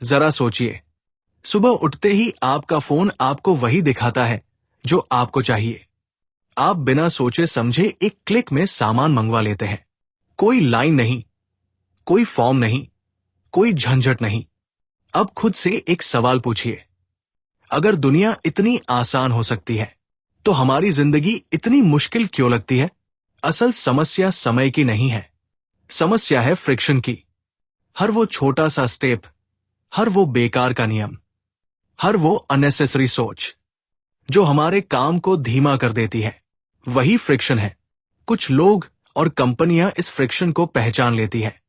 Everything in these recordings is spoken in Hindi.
जरा सोचिए, सुबह उठते ही आपका फोन आपको वही दिखाता है जो आपको चाहिए। आप बिना सोचे समझे एक क्लिक में सामान मंगवा लेते हैं। कोई लाइन नहीं, कोई फॉर्म नहीं, कोई झंझट नहीं। अब खुद से एक सवाल पूछिए, अगर दुनिया इतनी आसान हो सकती है तो हमारी जिंदगी इतनी मुश्किल क्यों लगती है? असल समस्या समय की नहीं है, समस्या है फ्रिक्शन की। हर वो छोटा सा स्टेप, हर वो बेकार का नियम, हर वो अननेसेसरी सोच जो हमारे काम को धीमा कर देती है, वही फ्रिक्शन है। कुछ लोग और कंपनियां इस फ्रिक्शन को पहचान लेती है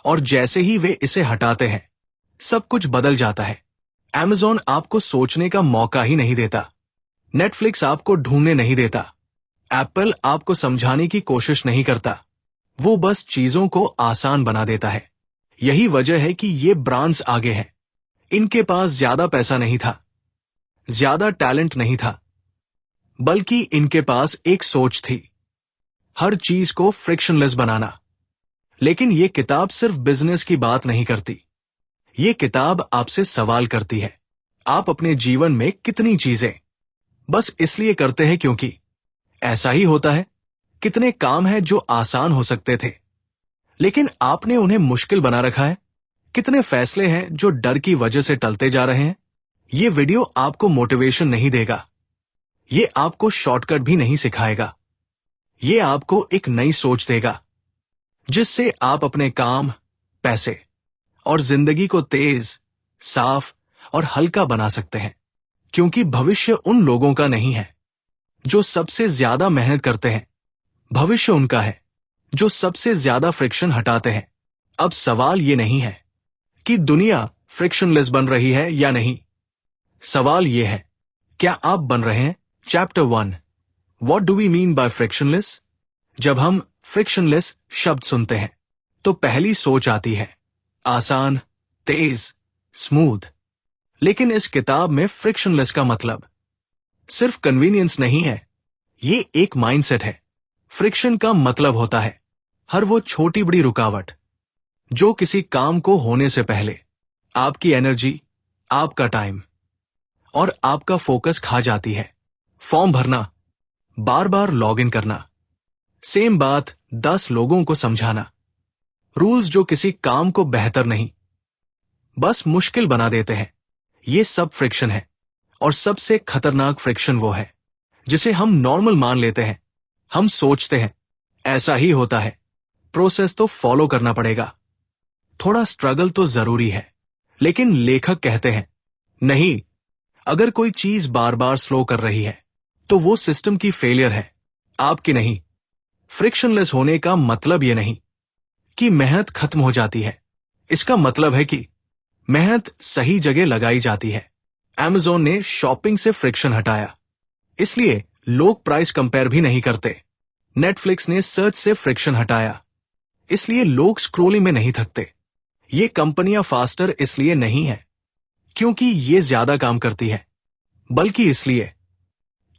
और जैसे ही वे इसे हटाते हैं सब कुछ बदल जाता है। Amazon आपको सोचने का मौका ही नहीं देता, नेटफ्लिक्स आपको ढूंढने नहीं देता, एप्पल आपको समझाने की कोशिश नहीं करता, वो बस चीजों को आसान बना देता है। यही वजह है कि ये ब्रांड्स आगे हैं। इनके पास ज्यादा पैसा नहीं था, ज्यादा टैलेंट नहीं था, बल्कि इनके पास एक सोच थी, हर चीज को फ्रिक्शनलेस बनाना। लेकिन ये किताब सिर्फ बिजनेस की बात नहीं करती, ये किताब आपसे सवाल करती है, आप अपने जीवन में कितनी चीजें बस इसलिए करते हैं क्योंकि ऐसा ही होता है? कितने काम हैं जो आसान हो सकते थे लेकिन आपने उन्हें मुश्किल बना रखा है? कितने फैसले हैं जो डर की वजह से टलते जा रहे हैं? ये वीडियो आपको मोटिवेशन नहीं देगा, ये आपको शॉर्टकट भी नहीं सिखाएगा, ये आपको एक नई सोच देगा जिससे आप अपने काम, पैसे और जिंदगी को तेज, साफ और हल्का बना सकते हैं। क्योंकि भविष्य उन लोगों का नहीं है जो सबसे ज्यादा मेहनत करते हैं, भविष्य उनका है जो सबसे ज्यादा फ्रिक्शन हटाते हैं। अब सवाल ये नहीं है कि दुनिया फ्रिक्शनलेस बन रही है या नहीं, सवाल ये है, क्या आप बन रहे हैं? Chapter 1, what do we mean by frictionless? जब हम फ्रिक्शनलेस शब्द सुनते हैं तो पहली सोच आती है आसान, तेज, स्मूथ। लेकिन इस किताब में फ्रिक्शनलेस का मतलब सिर्फ कन्वीनियंस नहीं है, ये एक माइंडसेट है। फ्रिक्शन का मतलब होता है हर वो छोटी बड़ी रुकावट जो किसी काम को होने से पहले आपकी एनर्जी, आपका टाइम और आपका फोकस खा जाती है। फॉर्म भरना, बार बार लॉग इन करना, सेम बात 10 लोगों को समझाना, रूल्स जो किसी काम को बेहतर नहीं बस मुश्किल बना देते हैं, ये सब फ्रिक्शन है। और सबसे खतरनाक फ्रिक्शन वो है जिसे हम नॉर्मल मान लेते हैं। हम सोचते हैं ऐसा ही होता है, प्रोसेस तो फॉलो करना पड़ेगा, थोड़ा स्ट्रगल तो जरूरी है। लेकिन लेखक कहते हैं नहीं, अगर कोई चीज बार बार स्लो कर रही है तो वो सिस्टम की फेलियर है, आपकी नहीं। फ्रिक्शनलेस होने का मतलब ये नहीं कि मेहनत खत्म हो जाती है, इसका मतलब है कि मेहनत सही जगह लगाई जाती है। Amazon ने शॉपिंग से फ्रिक्शन हटाया, इसलिए लोग प्राइस कंपेयर भी नहीं करते। नेटफ्लिक्स ने सर्च से फ्रिक्शन हटाया, इसलिए लोग स्क्रोलिंग में नहीं थकते। ये कंपनियां फास्टर इसलिए नहीं है क्योंकि ये ज्यादा काम करती है, बल्कि इसलिए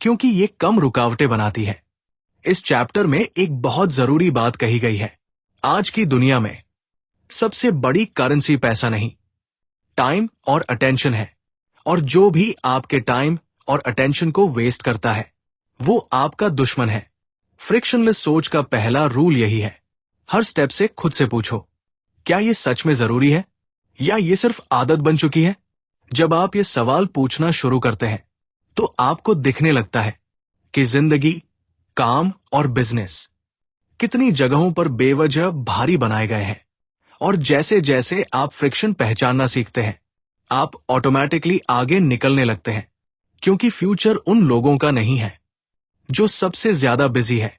क्योंकि ये कम रुकावटें बनाती है। इस चैप्टर में एक बहुत जरूरी बात कही गई है, आज की दुनिया में सबसे बड़ी करेंसी पैसा नहीं, टाइम और अटेंशन है। और जो भी आपके टाइम और अटेंशन को वेस्ट करता है वो आपका दुश्मन है। फ्रिक्शनलेस सोच का पहला रूल यही है, हर स्टेप से खुद से पूछो, क्या ये सच में जरूरी है या ये सिर्फ आदत बन चुकी है? जब आप ये सवाल पूछना शुरू करते हैं तो आपको दिखने लगता है कि जिंदगी, काम और बिजनेस कितनी जगहों पर बेवजह भारी बनाए गए हैं। और जैसे जैसे आप फ्रिक्शन पहचानना सीखते हैं आप ऑटोमेटिकली आगे निकलने लगते हैं, क्योंकि फ्यूचर उन लोगों का नहीं है जो सबसे ज्यादा बिजी है,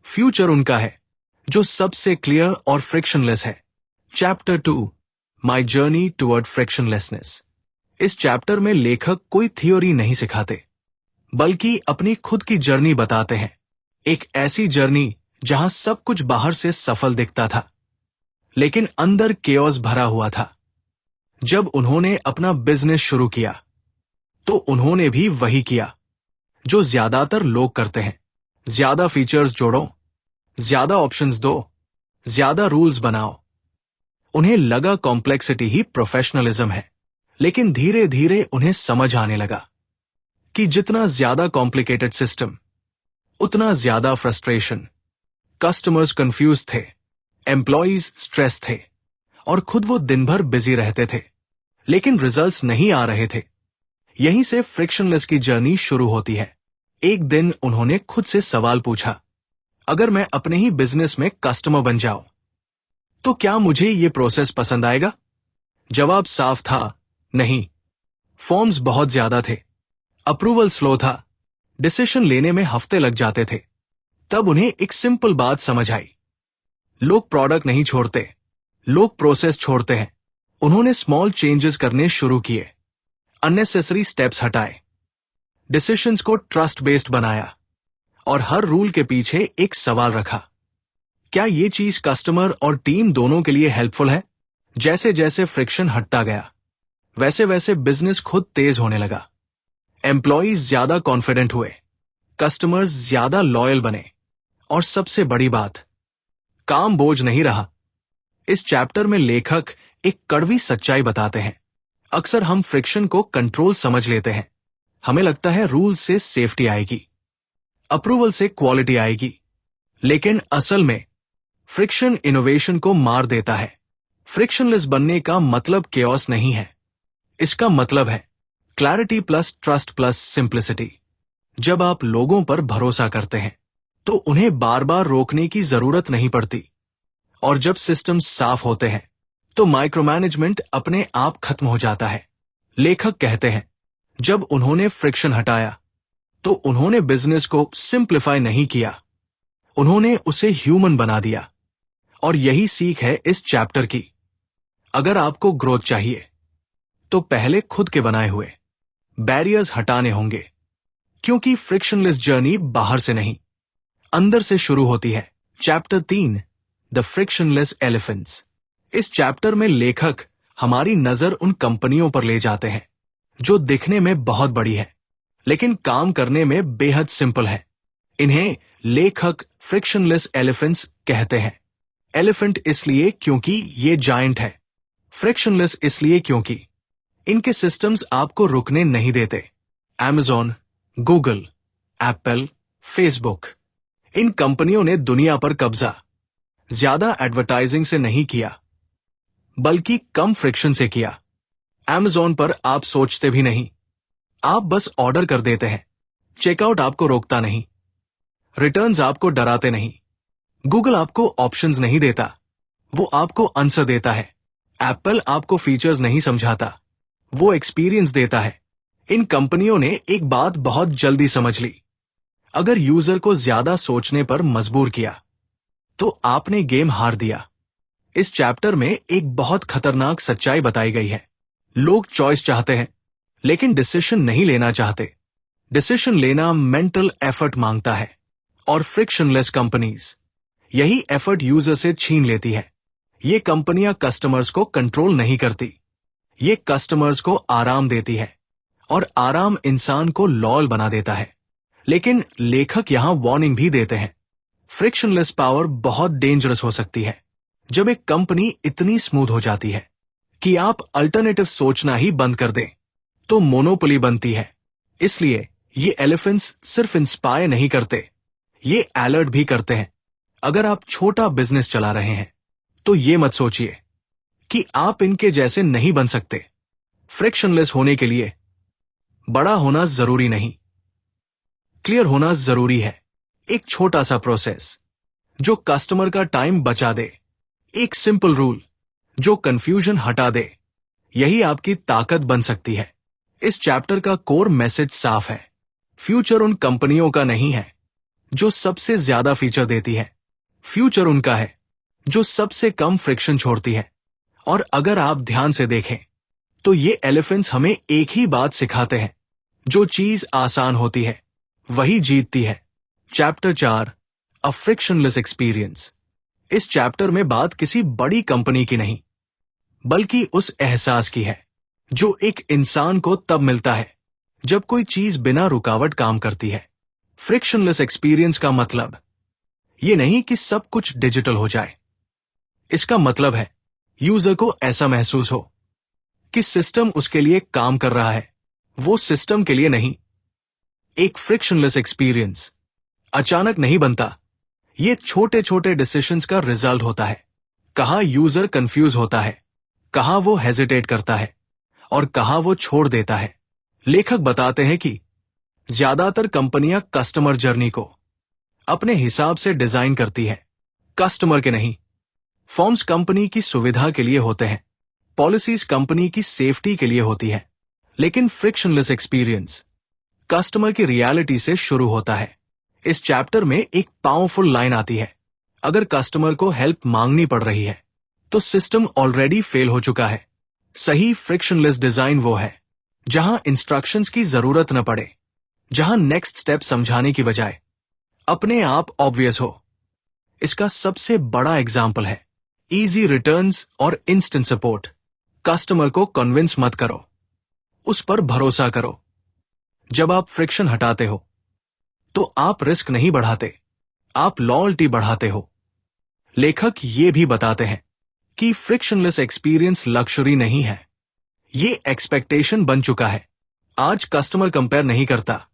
फ्यूचर उनका है जो सबसे क्लियर और फ्रिक्शनलेस है। Chapter 2, my journey toward frictionlessness. इस चैप्टर में लेखक कोई थ्योरी नहीं सिखाते बल्कि अपनी खुद की जर्नी बताते हैं, एक ऐसी जर्नी जहां सब कुछ बाहर से सफल दिखता था लेकिन अंदर केओस भरा हुआ था। जब उन्होंने अपना बिजनेस शुरू किया तो उन्होंने भी वही किया जो ज्यादातर लोग करते हैं, ज्यादा फीचर्स जोड़ो, ज्यादा ऑप्शंस दो, ज्यादा रूल्स बनाओ। उन्हें लगा कॉम्प्लेक्सिटी ही प्रोफेशनलिज्म है, लेकिन धीरे धीरे उन्हें समझ आने लगा कि जितना ज्यादा कॉम्प्लिकेटेड सिस्टम, उतना ज्यादा फ्रस्ट्रेशन। कस्टमर्स कंफ्यूज थे, एम्प्लॉयज स्ट्रेस थे, और खुद वो दिन भर बिजी रहते थे, लेकिन रिजल्ट्स नहीं आ रहे थे। यहीं से फ्रिक्शनलेस की जर्नी शुरू होती है। एक दिन उन्होंने खुद से सवाल पूछा, अगर मैं अपने ही बिजनेस में कस्टमर बन जाऊं, तो क्या मुझे ये प्रोसेस पसंद आएगा? जवाब साफ था, नहीं। फॉर्म्स बहुत ज्यादा थे, अप्रूवल स्लो था, डिसीजन लेने में हफ्ते लग जाते थे। तब उन्हें एक सिंपल बात समझ आई, लोग प्रोडक्ट नहीं छोड़ते, लोग प्रोसेस छोड़ते हैं। उन्होंने स्मॉल चेंजेस करने शुरू किए, अननेसेसरी स्टेप्स हटाए, डिसीजंस को ट्रस्ट बेस्ड बनाया, और हर रूल के पीछे एक सवाल रखा, क्या ये चीज कस्टमर और टीम दोनों के लिए हेल्पफुल है? जैसे जैसे फ्रिक्शन हटता गया, वैसे वैसे बिजनेस खुद तेज होने लगा। एम्प्लॉयज ज्यादा कॉन्फिडेंट हुए, कस्टमर्स ज्यादा लॉयल बने, और सबसे बड़ी बात, काम बोझ नहीं रहा। इस चैप्टर में लेखक एक कड़वी सच्चाई बताते हैं। अक्सर हम फ्रिक्शन को कंट्रोल समझ लेते हैं। हमें लगता है रूल से सेफ्टी आएगी, अप्रूवल से क्वालिटी आएगी, लेकिन असल में फ्रिक्शन इनोवेशन को मार देता है। फ्रिक्शनलेस बनने का मतलब केओस नहीं है, इसका मतलब है clarity plus trust plus simplicity. जब आप लोगों पर भरोसा करते हैं तो उन्हें बार बार रोकने की जरूरत नहीं पड़ती, और जब सिस्टम्स साफ होते हैं तो माइक्रो मैनेजमेंट अपने आप खत्म हो जाता है। लेखक कहते हैं, जब उन्होंने फ्रिक्शन हटाया तो उन्होंने बिजनेस को सिंप्लीफाई नहीं किया, उन्होंने उसे ह्यूमन बना दिया। और यही सीख है इस चैप्टर की। अगर आपको ग्रोथ चाहिए तो पहले खुद के बनाए हुए बैरियर्स हटाने होंगे, क्योंकि फ्रिक्शनलेस जर्नी बाहर से नहीं, अंदर से शुरू होती है। Chapter 3, the frictionless elephants. इस चैप्टर में लेखक हमारी नजर उन कंपनियों पर ले जाते हैं जो दिखने में बहुत बड़ी है, लेकिन काम करने में बेहद सिंपल है। इन्हें लेखक फ्रिक्शनलेस एलिफेंट्स कहते हैं। एलिफेंट इसलिए क्योंकि ये जायंट है, फ्रिक्शनलेस इसलिए क्योंकि इनके सिस्टम्स आपको रुकने नहीं देते। Amazon, गूगल, एप्पल, फेसबुक, इन कंपनियों ने दुनिया पर कब्जा ज्यादा एडवर्टाइजिंग से नहीं किया, बल्कि कम फ्रिक्शन से किया। Amazon पर आप सोचते भी नहीं, आप बस ऑर्डर कर देते हैं। चेकआउट आपको रोकता नहीं, रिटर्न्स आपको डराते नहीं। गूगल आपको ऑप्शंस नहीं देता, वो आपको आंसर देता है। एप्पल आपको फीचर्स नहीं समझाता, वो एक्सपीरियंस देता है। इन कंपनियों ने एक बात बहुत जल्दी समझ ली, अगर यूजर को ज्यादा सोचने पर मजबूर किया तो आपने गेम हार दिया। इस चैप्टर में एक बहुत खतरनाक सच्चाई बताई गई है। लोग चॉइस चाहते हैं, लेकिन डिसीजन नहीं लेना चाहते। डिसीजन लेना मेंटल एफर्ट मांगता है, और फ्रिक्शनलेस कंपनीज यही एफर्ट यूजर से छीन लेती है। ये कंपनियां कस्टमर्स को कंट्रोल नहीं करती, ये कस्टमर्स को आराम देती है, और आराम इंसान को लॉयल बना देता है। लेकिन लेखक यहां वार्निंग भी देते हैं, फ्रिक्शनलेस पावर बहुत डेंजरस हो सकती है जब एक कंपनी इतनी स्मूथ हो जाती है कि आप अल्टरनेटिव सोचना ही बंद कर दें, तो मोनोपोली बनती है। इसलिए ये एलिफेंट्स सिर्फ इंस्पायर नहीं करते, ये अलर्ट भी करते हैं। अगर आप छोटा बिजनेस चला रहे हैं तो ये मत सोचिए कि आप इनके जैसे नहीं बन सकते। फ्रिक्शनलेस होने के लिए बड़ा होना जरूरी नहीं, क्लियर होना जरूरी है। एक छोटा सा प्रोसेस जो कस्टमर का टाइम बचा दे, एक सिंपल रूल जो कंफ्यूजन हटा दे, यही आपकी ताकत बन सकती है। इस चैप्टर का कोर मैसेज साफ है, फ्यूचर उन कंपनियों का नहीं है जो सबसे ज्यादा फीचर देती है, फ्यूचर उनका है जो सबसे कम फ्रिक्शन छोड़ती है। और अगर आप ध्यान से देखें तो ये एलिफेंट्स हमें एक ही बात सिखाते हैं, जो चीज आसान होती है वही जीतती है। चैप्टर 4, अ फ्रिक्शनलेस एक्सपीरियंस। इस चैप्टर में बात किसी बड़ी कंपनी की नहीं, बल्कि उस एहसास की है जो एक इंसान को तब मिलता है जब कोई चीज बिना रुकावट काम करती है। फ्रिक्शनलेस एक्सपीरियंस का मतलब ये नहीं कि सब कुछ डिजिटल हो जाए, इसका मतलब है यूजर को ऐसा महसूस हो कि सिस्टम उसके लिए काम कर रहा है, वो सिस्टम के लिए नहीं। एक फ्रिक्शनलेस एक्सपीरियंस अचानक नहीं बनता, ये छोटे छोटे डिसीजंस का रिजल्ट होता है। कहाँ यूजर कंफ्यूज होता है, कहाँ वो हेजिटेट करता है और कहाँ वो छोड़ देता है। लेखक बताते हैं कि ज्यादातर कंपनियां कस्टमर जर्नी को अपने हिसाब से डिजाइन करती है, कस्टमर के नहीं। फॉर्म्स कंपनी की सुविधा के लिए होते हैं, पॉलिसीज कंपनी की सेफ्टी के लिए होती है, लेकिन फ्रिक्शनलेस एक्सपीरियंस कस्टमर की रियलिटी से शुरू होता है। इस चैप्टर में एक पावरफुल लाइन आती है, अगर कस्टमर को हेल्प मांगनी पड़ रही है तो सिस्टम ऑलरेडी फेल हो चुका है। सही फ्रिक्शनलेस डिजाइन वो है जहां इंस्ट्रक्शंस की जरूरत न पड़े, जहां नेक्स्ट स्टेप समझाने की बजाय अपने आप ऑब्वियस हो। इसका सबसे बड़ा एग्जाम्पल है इजी रिटर्न्स और इंस्टेंट सपोर्ट। कस्टमर को कन्विंस मत करो, उस पर भरोसा करो। जब आप फ्रिक्शन हटाते हो तो आप रिस्क नहीं बढ़ाते, आप लॉयल्टी बढ़ाते हो। लेखक ये भी बताते हैं कि फ्रिक्शनलेस एक्सपीरियंस लक्जरी नहीं है, ये एक्सपेक्टेशन बन चुका है। आज कस्टमर कंपेयर नहीं करता,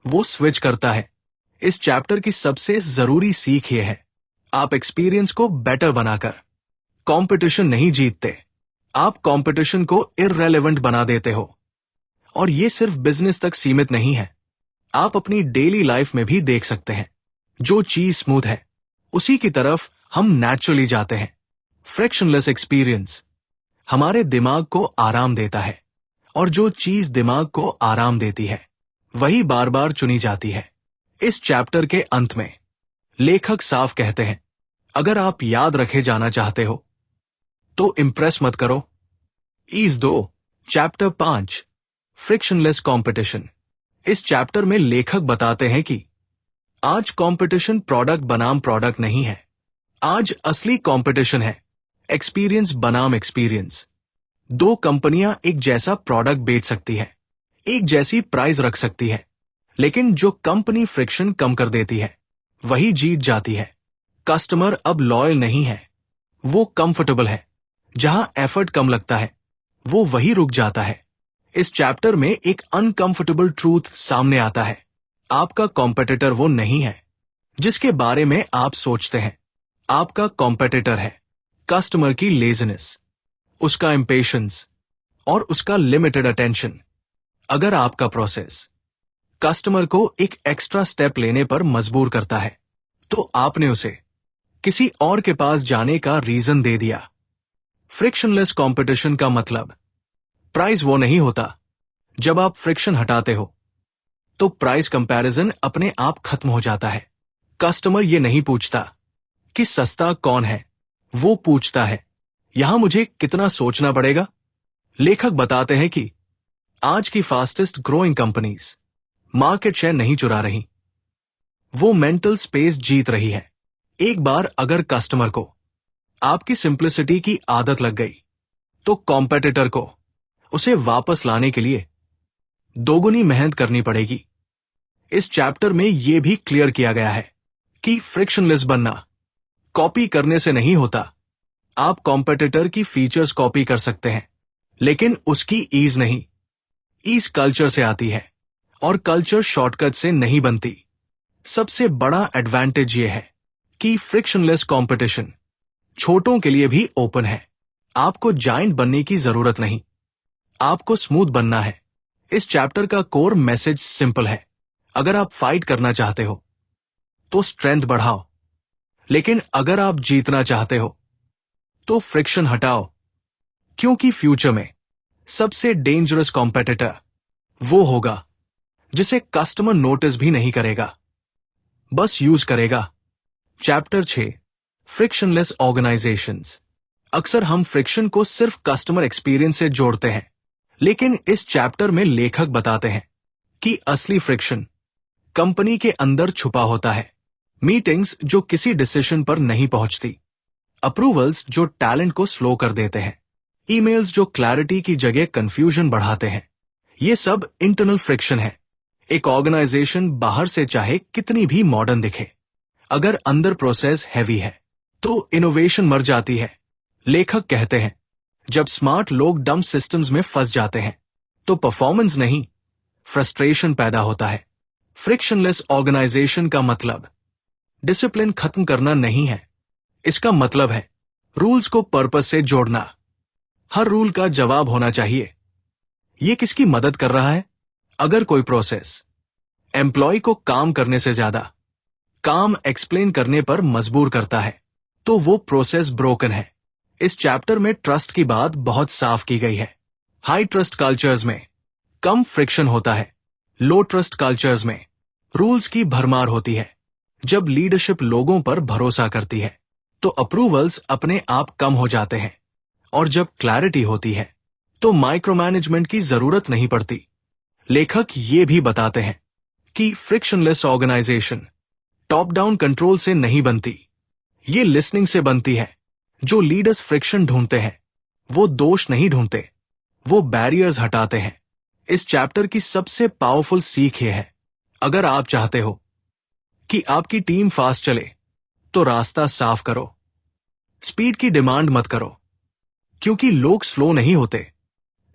वो स्विच करता है। इस चैप्टर की सबसे जरूरी सीख ये है, आप एक्सपीरियंस को बेटर बनाकर कंपटीशन नहीं जीतते, आप कंपटीशन को इररेलेवेंट बना देते हो। और ये सिर्फ बिजनेस तक सीमित नहीं है, आप अपनी डेली लाइफ में भी देख सकते हैं। जो चीज स्मूथ है उसी की तरफ हम नेचुरली जाते हैं। फ्रिक्शनलेस एक्सपीरियंस हमारे दिमाग को आराम देता है, और जो चीज दिमाग को आराम देती है वही बार बार चुनी जाती है। इस चैप्टर के अंत में लेखक साफ कहते हैं, अगर आप याद रखे जाना चाहते हो तो इंप्रेस मत करो। Is 2 chapter 5 frictionless competition. इस चैप्टर में लेखक बताते हैं कि आज कंपटीशन प्रोडक्ट बनाम प्रोडक्ट नहीं है, आज असली कंपटीशन है एक्सपीरियंस बनाम एक्सपीरियंस। दो कंपनियां एक जैसा प्रोडक्ट बेच सकती है, एक जैसी प्राइस रख सकती है, लेकिन जो कंपनी फ्रिक्शन कम कर देती है वही जीत जाती है। कस्टमर अब लॉयल नहीं है, वो कंफर्टेबल है। जहां एफर्ट कम लगता है वो वही रुक जाता है। इस चैप्टर में एक अनकंफर्टेबल ट्रूथ सामने आता है, आपका कॉम्पिटिटर वो नहीं है जिसके बारे में आप सोचते हैं। आपका कॉम्पिटिटर है कस्टमर की लेजीनेस, उसका इम्पेशंस और उसका लिमिटेड अटेंशन। अगर आपका प्रोसेस कस्टमर को एक एक्स्ट्रा स्टेप लेने पर मजबूर करता है तो आपने उसे किसी और के पास जाने का रीजन दे दिया। फ्रिक्शनलेस कंपटीशन का मतलब प्राइस वो नहीं होता। जब आप फ्रिक्शन हटाते हो तो प्राइस कंपैरिजन अपने आप खत्म हो जाता है। कस्टमर ये नहीं पूछता कि सस्ता कौन है, वो पूछता है यहां मुझे कितना सोचना पड़ेगा। लेखक बताते हैं कि आज की fastest growing companies market share नहीं चुरा रही, वो मेंटल स्पेस जीत रही है। एक बार अगर कस्टमर को आपकी सिंप्लिसिटी की आदत लग गई तो कॉम्पिटिटर को उसे वापस लाने के लिए दोगुनी मेहनत करनी पड़ेगी। इस चैप्टर में यह भी क्लियर किया गया है कि फ्रिक्शनलेस बनना कॉपी करने से नहीं होता। आप कॉम्पिटिटर की फीचर्स कॉपी कर सकते हैं, लेकिन उसकी ईज नहीं। ईज कल्चर से आती है और कल्चर शॉर्टकट से नहीं बनती। सबसे बड़ा एडवांटेज यह है कि फ्रिक्शनलेस कंपटीशन छोटों के लिए भी ओपन है। आपको जायंट बनने की जरूरत नहीं, आपको स्मूथ बनना है। इस चैप्टर का कोर मैसेज सिंपल है, अगर आप फाइट करना चाहते हो तो स्ट्रेंथ बढ़ाओ, लेकिन अगर आप जीतना चाहते हो तो फ्रिक्शन हटाओ, क्योंकि फ्यूचर में सबसे डेंजरस कॉम्पिटिटर वो होगा जिसे कस्टमर नोटिस भी नहीं करेगा, बस यूज करेगा। Chapter 6 frictionless organisations. अक्सर हम फ्रिक्शन को सिर्फ कस्टमर एक्सपीरियंस से जोड़ते हैं, लेकिन इस चैप्टर में लेखक बताते हैं कि असली फ्रिक्शन कंपनी के अंदर छुपा होता है। मीटिंग्स जो किसी डिसीजन पर नहीं पहुंचती, अप्रूवल्स जो टैलेंट को स्लो कर देते हैं, ईमेल्स जो क्लैरिटी की जगह कंफ्यूजन बढ़ाते हैं, ये सब इंटरनल फ्रिक्शन है। एक ऑर्गेनाइजेशन बाहर से चाहे कितनी भी मॉडर्न दिखे, अगर अंदर प्रोसेस हैवी है तो इनोवेशन मर जाती है। लेखक कहते हैं जब स्मार्ट लोग डम सिस्टम्स में फंस जाते हैं तो परफॉर्मेंस नहीं, फ्रस्ट्रेशन पैदा होता है। फ्रिक्शनलेस ऑर्गेनाइजेशन का मतलब डिसिप्लिन खत्म करना नहीं है। इसका मतलब है रूल्स को पर्पस से जोड़ना। हर रूल का जवाब होना चाहिए, ये किसकी मदद कर रहा है? अगर कोई प्रोसेस एम्प्लॉय को काम करने से ज्यादा काम एक्सप्लेन करने पर मजबूर करता है तो वो प्रोसेस ब्रोकन है। इस चैप्टर में ट्रस्ट की बात बहुत साफ की गई है। हाई ट्रस्ट कल्चर्स में कम फ्रिक्शन होता है, लो ट्रस्ट कल्चर्स में रूल्स की भरमार होती है। जब लीडरशिप लोगों पर भरोसा करती है तो अप्रूवल्स अपने आप कम हो जाते हैं, और जब क्लैरिटी होती है तो माइक्रो मैनेजमेंट की जरूरत नहीं पड़ती। लेखक ये भी बताते हैं कि frictionless organisation top down control से नहीं बनती, ये लिसनिंग से बनती है। जो लीडर्स फ्रिक्शन ढूंढते हैं वो दोष नहीं ढूंढते, वो बैरियर्स हटाते हैं। इस चैप्टर की सबसे पावरफुल सीख ये है, अगर आप चाहते हो कि आपकी टीम फास्ट चले तो रास्ता साफ करो। स्पीड की डिमांड मत करो, क्योंकि लोग स्लो नहीं होते,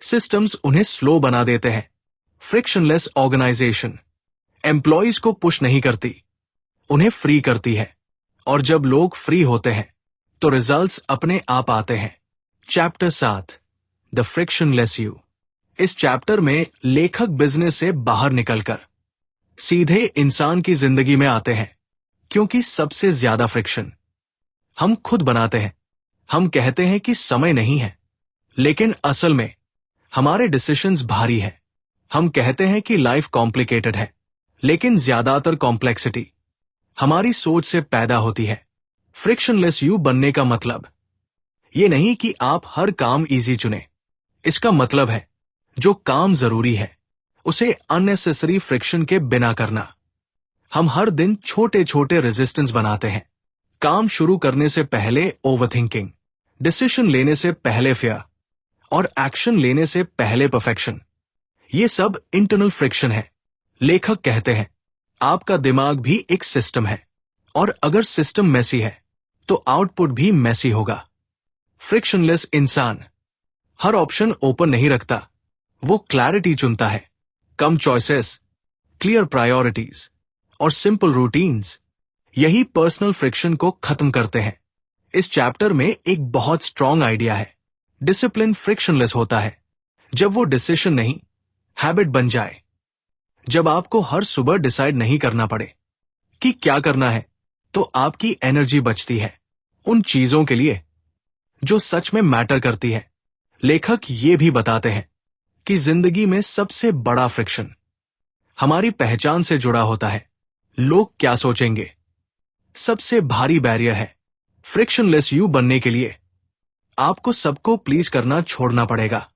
सिस्टम्स उन्हें स्लो बना देते हैं। फ्रिक्शनलेस ऑर्गेनाइजेशन एम्प्लॉयज को पुश नहीं करती, उन्हें फ्री करती है, और जब लोग फ्री होते हैं तो रिजल्ट्स अपने आप आते हैं। Chapter 7 the frictionless you. इस चैप्टर में लेखक बिजनेस से बाहर निकलकर सीधे इंसान की जिंदगी में आते हैं, क्योंकि सबसे ज्यादा फ्रिक्शन हम खुद बनाते हैं। हम कहते हैं कि समय नहीं है, लेकिन असल में हमारे डिसीजंस भारी है। हम कहते हैं कि लाइफ कॉम्प्लिकेटेड है, लेकिन ज्यादातर कॉम्प्लेक्सिटी हमारी सोच से पैदा होती है। फ्रिक्शनलेस यू बनने का मतलब ये नहीं कि आप हर काम इजी चुने। इसका मतलब है जो काम जरूरी है उसे अननेसेसरी फ्रिक्शन के बिना करना। हम हर दिन छोटे छोटे रेजिस्टेंस बनाते हैं। काम शुरू करने से पहले ओवरथिंकिंग, डिसीजन लेने से पहले फियर, और एक्शन लेने से पहले परफेक्शन। ये सब इंटरनल फ्रिक्शन है। लेखक कहते हैं आपका दिमाग भी एक सिस्टम है, और अगर सिस्टम मैसी है तो आउटपुट भी मैसी होगा। फ्रिक्शनलेस इंसान हर ऑप्शन ओपन नहीं रखता, वो क्लैरिटी चुनता है। कम चॉइसेस, क्लियर प्रायोरिटीज और सिंपल रूटीन्स, यही पर्सनल फ्रिक्शन को खत्म करते हैं। इस चैप्टर में एक बहुत स्ट्रॉन्ग आइडिया है, डिसिप्लिन फ्रिक्शनलेस होता है जब वो डिसीजन नहीं, हैबिट बन जाए। जब आपको हर सुबह डिसाइड नहीं करना पड़े कि क्या करना है, तो आपकी एनर्जी बचती है उन चीजों के लिए जो सच में मैटर करती है। लेखक ये भी बताते हैं कि जिंदगी में सबसे बड़ा फ्रिक्शन हमारी पहचान से जुड़ा होता है। लोग क्या सोचेंगे सबसे भारी बैरियर है। फ्रिक्शनलेस यू बनने के लिए आपको सबको प्लीज करना छोड़ना पड़ेगा।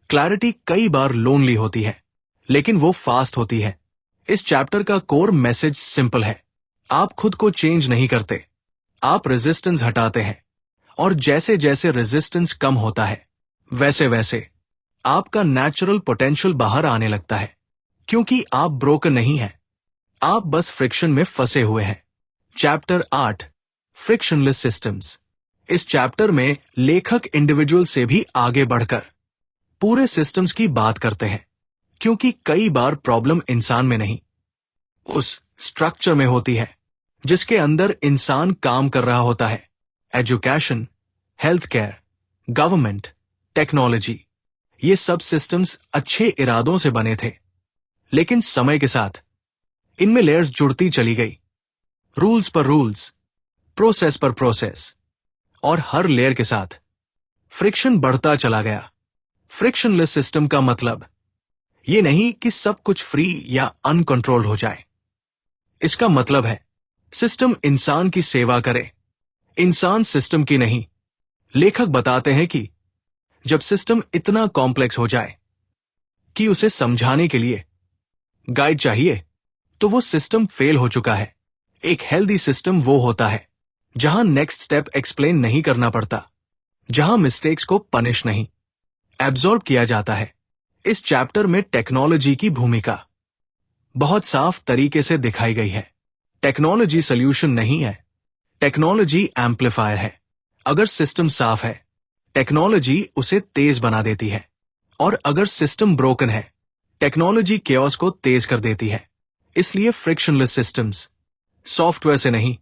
क्लैरिटी कई बार लोनली होती है, लेकिन वो फास्ट होती है। इस चैप्टर का कोर मैसेज सिंपल है, आप खुद को चेंज नहीं करते, आप रेजिस्टेंस हटाते हैं, और जैसे जैसे रेजिस्टेंस कम होता है वैसे वैसे आपका नेचुरल पोटेंशियल बाहर आने लगता है। क्योंकि आप ब्रोकन नहीं हैं, आप बस फ्रिक्शन में फंसे हुए हैं। Chapter 8 frictionless systems. इस चैप्टर में लेखक इंडिविजुअल से भी आगे बढ़कर पूरे सिस्टम्स की बात करते हैं, क्योंकि कई बार प्रॉब्लम इंसान में नहीं, उस स्ट्रक्चर में होती है जिसके अंदर इंसान काम कर रहा होता है। Education, health care, government, technology, ये सब सिस्टम्स अच्छे इरादों से बने थे, लेकिन समय के साथ इनमें लेयर्स जुड़ती चली गई, रूल्स पर रूल्स, प्रोसेस पर प्रोसेस, और हर लेयर के साथ फ्रिक्शन बढ़ता चला गया। फ्रिक्शनलेस सिस्टम का मतलब ये नहीं कि सब कुछ फ्री या अनकंट्रोल्ड हो जाए। इसका मतलब है सिस्टम इंसान की सेवा करे, इंसान सिस्टम की नहीं। लेखक बताते हैं कि जब सिस्टम इतना कॉम्प्लेक्स हो जाए कि उसे समझाने के लिए गाइड चाहिए, तो वो सिस्टम फेल हो चुका है। एक हेल्दी सिस्टम वो होता है जहां नेक्स्ट स्टेप एक्सप्लेन नहीं करना पड़ता, जहां मिस्टेक्स को पनिश नहीं, एब्जॉर्ब किया जाता है। इस चैप्टर में टेक्नोलॉजी की भूमिका बहुत साफ तरीके से दिखाई गई है। टेक्नोलॉजी सॉल्यूशन नहीं है, टेक्नोलॉजी एम्पलीफायर है। अगर सिस्टम साफ है, टेक्नोलॉजी उसे तेज बना देती है। और अगर सिस्टम ब्रोकन है, टेक्नोलॉजी केओस को तेज कर देती है। इसलिए फ्रिक्शनलेस सिस्टम्स सॉफ्टवेयर से नहीं,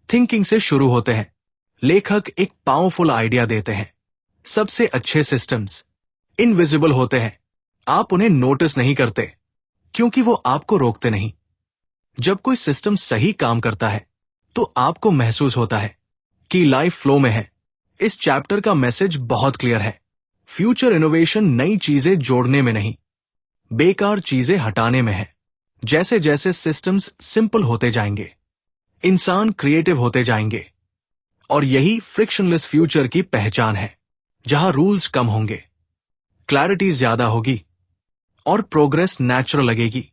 थिंकिंग से शुरू होते हैं। लेखक एक पावरफुल आइडिया देते हैं। सबसे अच्छे सिस्टम्स इनविजिबल होते हैं। आप उन्हें नोटिस नहीं करते क्योंकि वो आपको रोकते नहीं। जब कोई सिस्टम सही काम करता है तो आपको महसूस होता है कि लाइफ फ्लो में है। इस चैप्टर का मैसेज बहुत क्लियर है। फ्यूचर इनोवेशन नई चीजें जोड़ने में नहीं, बेकार चीजें हटाने में है। जैसे जैसे सिस्टम्स सिंपल होते जाएंगे, इंसान क्रिएटिव होते जाएंगे। और यही फ्रिक्शनलेस फ्यूचर की पहचान है, जहां रूल्स कम होंगे, क्लैरिटी ज्यादा होगी और प्रोग्रेस नेचुरल लगेगी।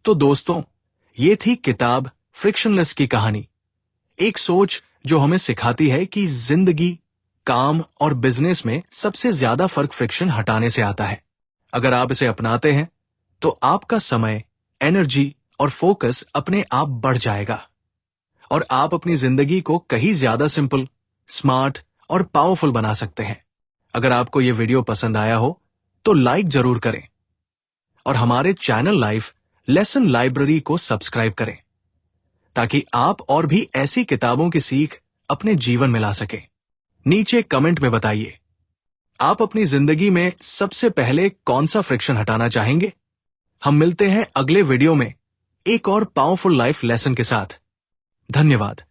तो दोस्तों, ये थी किताब फ्रिक्शनलेस की कहानी। एक सोच जो हमें सिखाती है कि जिंदगी, काम और बिजनेस में सबसे ज्यादा फर्क फ्रिक्शन हटाने से आता है। अगर आप इसे अपनाते हैं तो आपका समय, एनर्जी और फोकस अपने आप बढ़ जाएगा और आप अपनी जिंदगी को कहीं ज्यादा सिंपल, स्मार्ट और पावरफुल बना सकते हैं। अगर आपको यह वीडियो पसंद आया हो तो लाइक जरूर करें और हमारे चैनल लाइफ लेसन लाइब्रेरी को सब्सक्राइब करें ताकि आप और भी ऐसी किताबों की सीख अपने जीवन में ला सकें। नीचे कमेंट में बताइए, आप अपनी जिंदगी में सबसे पहले कौन सा फ्रिक्शन हटाना चाहेंगे। हम मिलते हैं अगले वीडियो में एक और पावरफुल लाइफ लेसन के साथ। धन्यवाद।